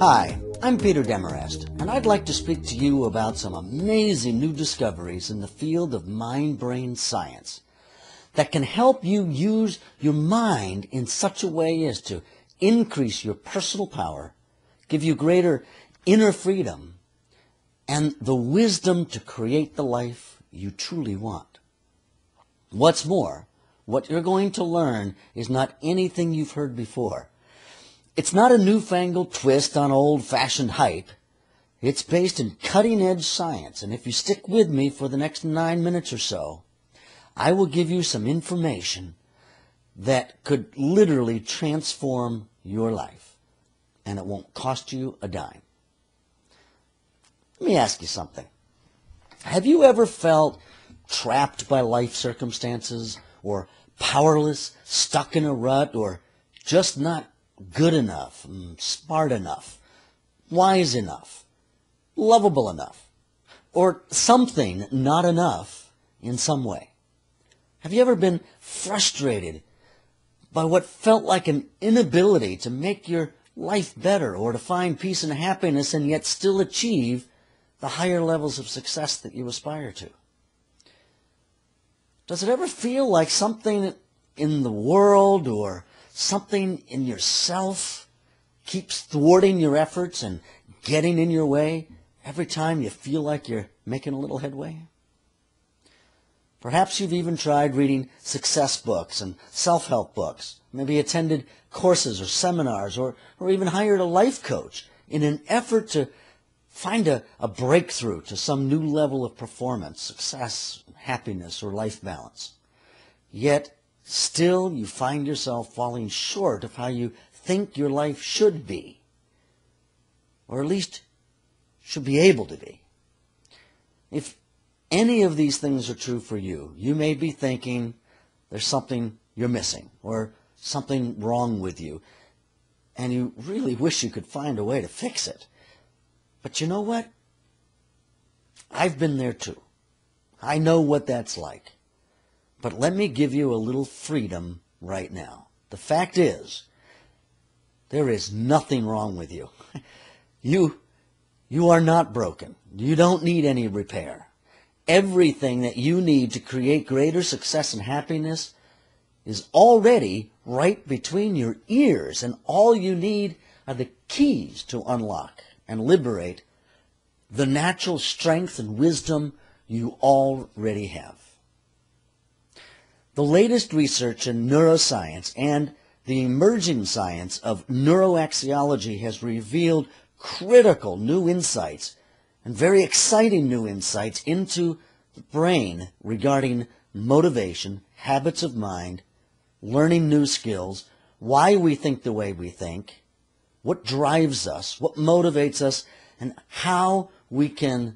Hi, I'm Peter Demarest, and I'd like to speak to you about some amazing new discoveries in the field of mind-brain science that can help you use your mind in such a way as to increase your personal power, give you greater inner freedom, and the wisdom to create the life you truly want. What's more, what you're going to learn is not anything you've heard before. It's not a newfangled twist on old-fashioned hype. It's based in cutting-edge science, and if you stick with me for the next 9 minutes or so, I will give you some information that could literally transform your life, and it won't cost you a dime. Let me ask you something. Have you ever felt trapped by life circumstances, or powerless, stuck in a rut, or just not good enough, smart enough, wise enough, lovable enough, or something not enough in some way? Have you ever been frustrated by what felt like an inability to make your life better or to find peace and happiness and yet still achieve the higher levels of success that you aspire to? Does it ever feel like something in the world or something in yourself keeps thwarting your efforts and getting in your way every time you feel like you're making a little headway? Perhaps you've even tried reading success books and self-help books, maybe attended courses or seminars, or even hired a life coach in an effort to find a breakthrough to some new level of performance, success, happiness, or life balance. Yet, still you find yourself falling short of how you think your life should be, or at least should be able to be. If any of these things are true for you, you may be thinking there's something you're missing or something wrong with you, and you really wish you could find a way to fix it. But you know what? I've been there too. I know what that's like. But let me give you a little freedom right now. The fact is, there is nothing wrong with you. You are not broken. You don't need any repair. Everything that you need to create greater success and happiness is already right between your ears, and all you need are the keys to unlock and liberate the natural strength and wisdom you already have. The latest research in neuroscience and the emerging science of neuroaxiology has revealed critical new insights and very exciting new insights into the brain regarding motivation, habits of mind, learning new skills, why we think the way we think, what drives us, what motivates us, and how we can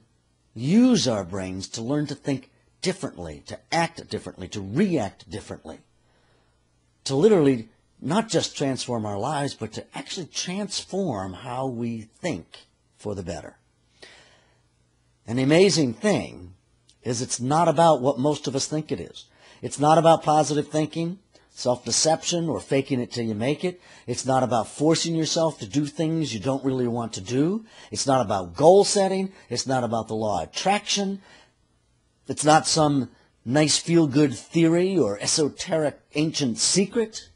use our brains to learn to think differently, to act differently, to react differently, to literally not just transform our lives, but to actually transform how we think for the better. And the amazing thing is it's not about what most of us think it is. It's not about positive thinking, self-deception, or faking it till you make it. It's not about forcing yourself to do things you don't really want to do. It's not about goal setting. It's not about the law of attraction. It's not some nice feel-good theory or esoteric ancient secret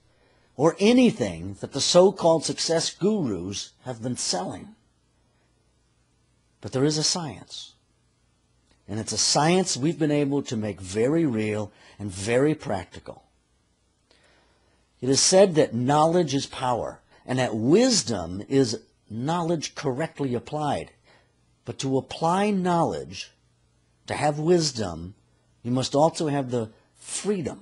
or anything that the so-called success gurus have been selling. But there is a science. And it's a science we've been able to make very real and very practical. It is said that knowledge is power, and that wisdom is knowledge correctly applied. But to apply knowledge, to have wisdom, you must also have the freedom.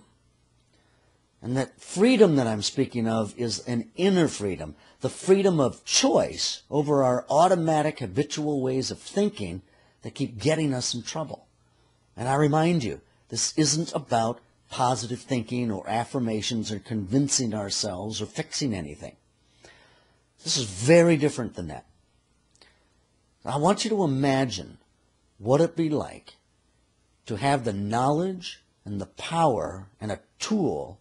And that freedom that I'm speaking of is an inner freedom, the freedom of choice over our automatic, habitual ways of thinking that keep getting us in trouble. And I remind you, this isn't about positive thinking or affirmations or convincing ourselves or fixing anything. This is very different than that. I want you to imagine what it'd be like to have the knowledge and the power and a tool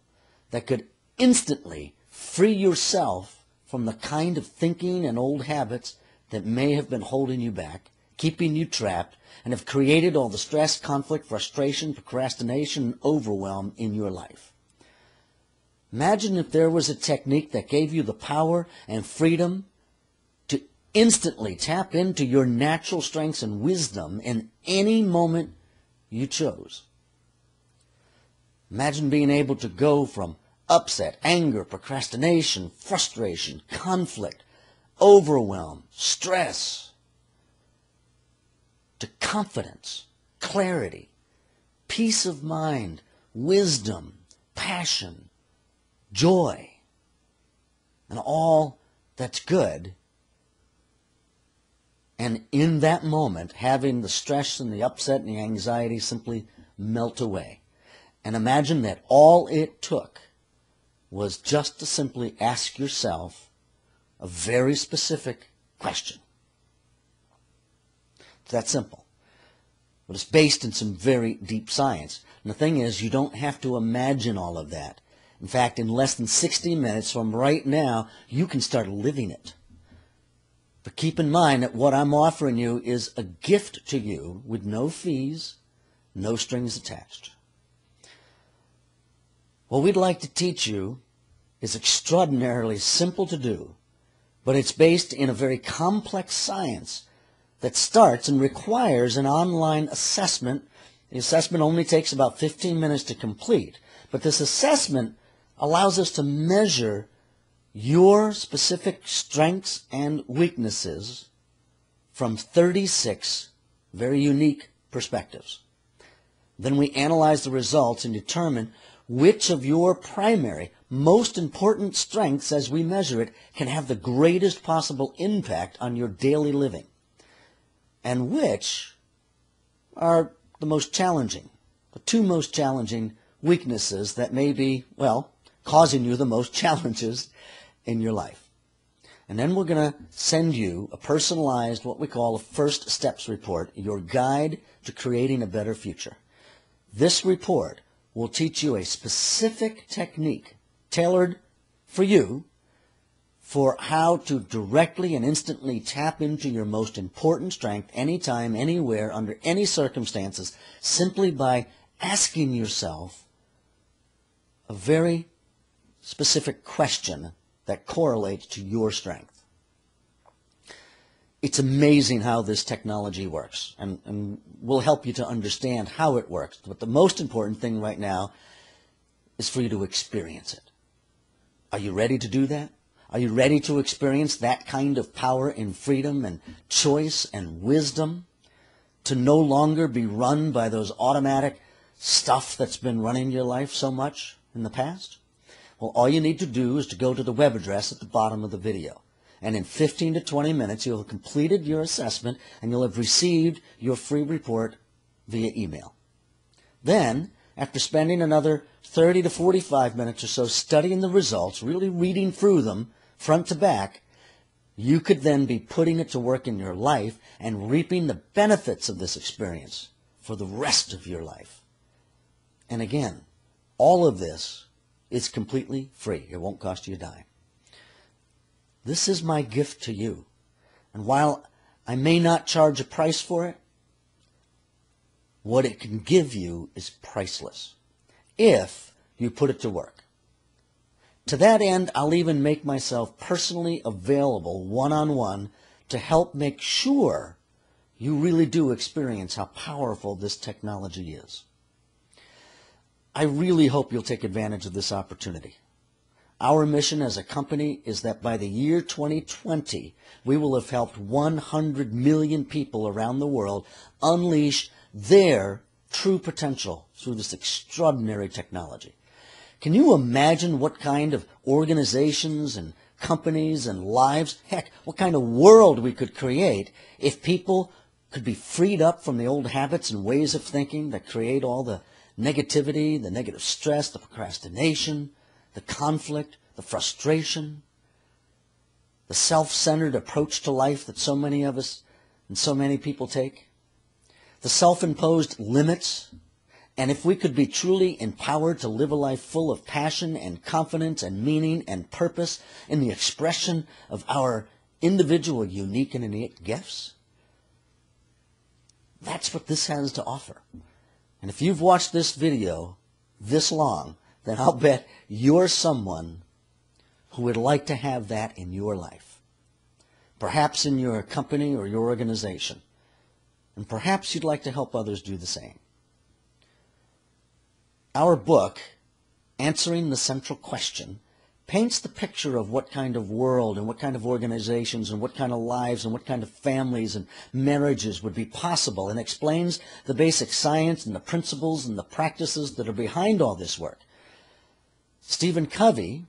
that could instantly free yourself from the kind of thinking and old habits that may have been holding you back, keeping you trapped, and have created all the stress, conflict, frustration, procrastination, and overwhelm in your life. Imagine if there was a technique that gave you the power and freedom to instantly tap into your natural strengths and wisdom in any moment you chose. Imagine being able to go from upset, anger, procrastination, frustration, conflict, overwhelm, stress, to confidence, clarity, peace of mind, wisdom, passion, joy, and all that's good. And in that moment, having the stress and the upset and the anxiety simply melt away. And imagine that all it took was just to simply ask yourself a very specific question. It's that simple. But it's based in some very deep science. And the thing is, you don't have to imagine all of that. In fact, in less than 60 minutes from right now, you can start living it. But keep in mind that what I'm offering you is a gift to you with no fees, no strings attached. What we'd like to teach you is extraordinarily simple to do, but it's based in a very complex science that starts and requires an online assessment. The assessment only takes about 15 minutes to complete, but this assessment allows us to measure your specific strengths and weaknesses from 36 very unique perspectives. Then we analyze the results and determine which of your primary, most important strengths as we measure it can have the greatest possible impact on your daily living, and which are the most challenging, the two most challenging weaknesses that may be, well, causing you the most challenges in your life. And then we're going to send you a personalized, what we call a first steps report, your guide to creating a better future. This report will teach you a specific technique tailored for you for how to directly and instantly tap into your most important strength anytime, anywhere, under any circumstances, simply by asking yourself a very specific question that correlates to your strength. It's amazing how this technology works, and we'll help you to understand how it works. But the most important thing right now is for you to experience it. Are you ready to do that? Are you ready to experience that kind of power and freedom and choice and wisdom? To no longer be run by those automatic stuff that's been running your life so much in the past? Well, all you need to do is to go to the web address at the bottom of the video. And in 15 to 20 minutes, you'll have completed your assessment and you'll have received your free report via email. Then, after spending another 30 to 45 minutes or so studying the results, really reading through them front to back, you could then be putting it to work in your life and reaping the benefits of this experience for the rest of your life. And again, all of this is completely free. It won't cost you a dime. This is my gift to you. And while I may not charge a price for it, what it can give you is priceless if you put it to work. To that end, I'll even make myself personally available one-on-one to help make sure you really do experience how powerful this technology is. I really hope you'll take advantage of this opportunity. Our mission as a company is that by the year 2020, we will have helped 100 million people around the world unleash their true potential through this extraordinary technology. Can you imagine what kind of organizations and companies and lives, heck, what kind of world we could create if people could be freed up from the old habits and ways of thinking that create all the negativity, the negative stress, the procrastination, the conflict, the frustration, the self-centered approach to life that so many of us and so many people take, the self-imposed limits And if we could be truly empowered to live a life full of passion and confidence and meaning and purpose in the expression of our individual, unique, and innate gifts, that's what this has to offer. And if you've watched this video this long, then I'll bet you're someone who would like to have that in your life. Perhaps in your company or your organization. And perhaps you'd like to help others do the same. Our book, Answering the Central Question, paints the picture of what kind of world and what kind of organizations and what kind of lives and what kind of families and marriages would be possible, and explains the basic science and the principles and the practices that are behind all this work. Stephen Covey,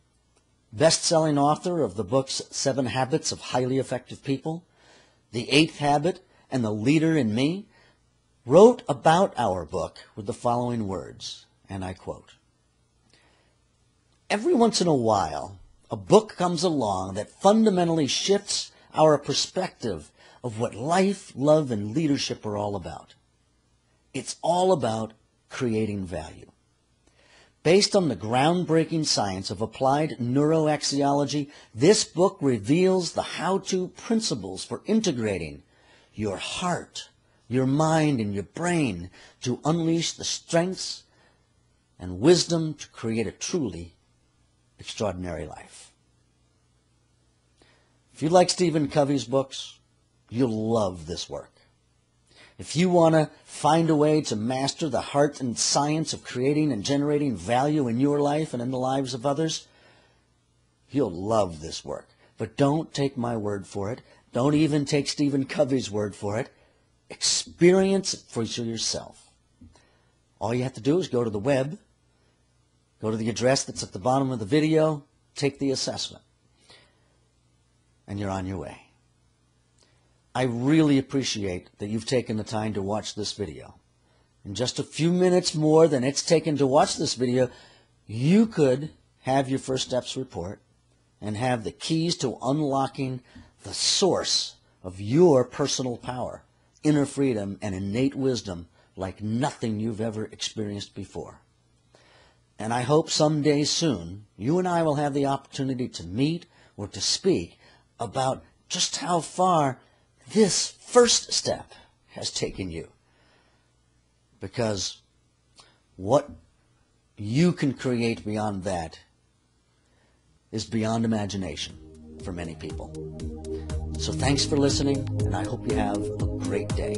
best-selling author of the books 7 Habits of Highly Effective People, The 8th Habit, and The Leader in Me, wrote about our book with the following words, and I quote, "Every once in a while, a book comes along that fundamentally shifts our perspective of what life, love, and leadership are all about. It's all about creating value. Based on the groundbreaking science of applied neuroaxiology, this book reveals the how-to principles for integrating your heart, your mind, and your brain to unleash the strengths and wisdom to create a truly extraordinary life." If you like Stephen Covey's books, you'll love this work. If you want to find a way to master the heart and science of creating and generating value in your life and in the lives of others, you'll love this work. But don't take my word for it. Don't even take Stephen Covey's word for it. Experience it for yourself. All you have to do is go to the web, go to the address that's at the bottom of the video, take the assessment, and you're on your way. I really appreciate that you've taken the time to watch this video. In just a few minutes more than it's taken to watch this video, you could have your First Steps report and have the keys to unlocking the source of your personal power, inner freedom, and innate wisdom like nothing you've ever experienced before. And I hope someday soon, you and I will have the opportunity to meet or to speak about just how far this first step has taken you. Because what you can create beyond that is beyond imagination for many people. So thanks for listening, and I hope you have a great day.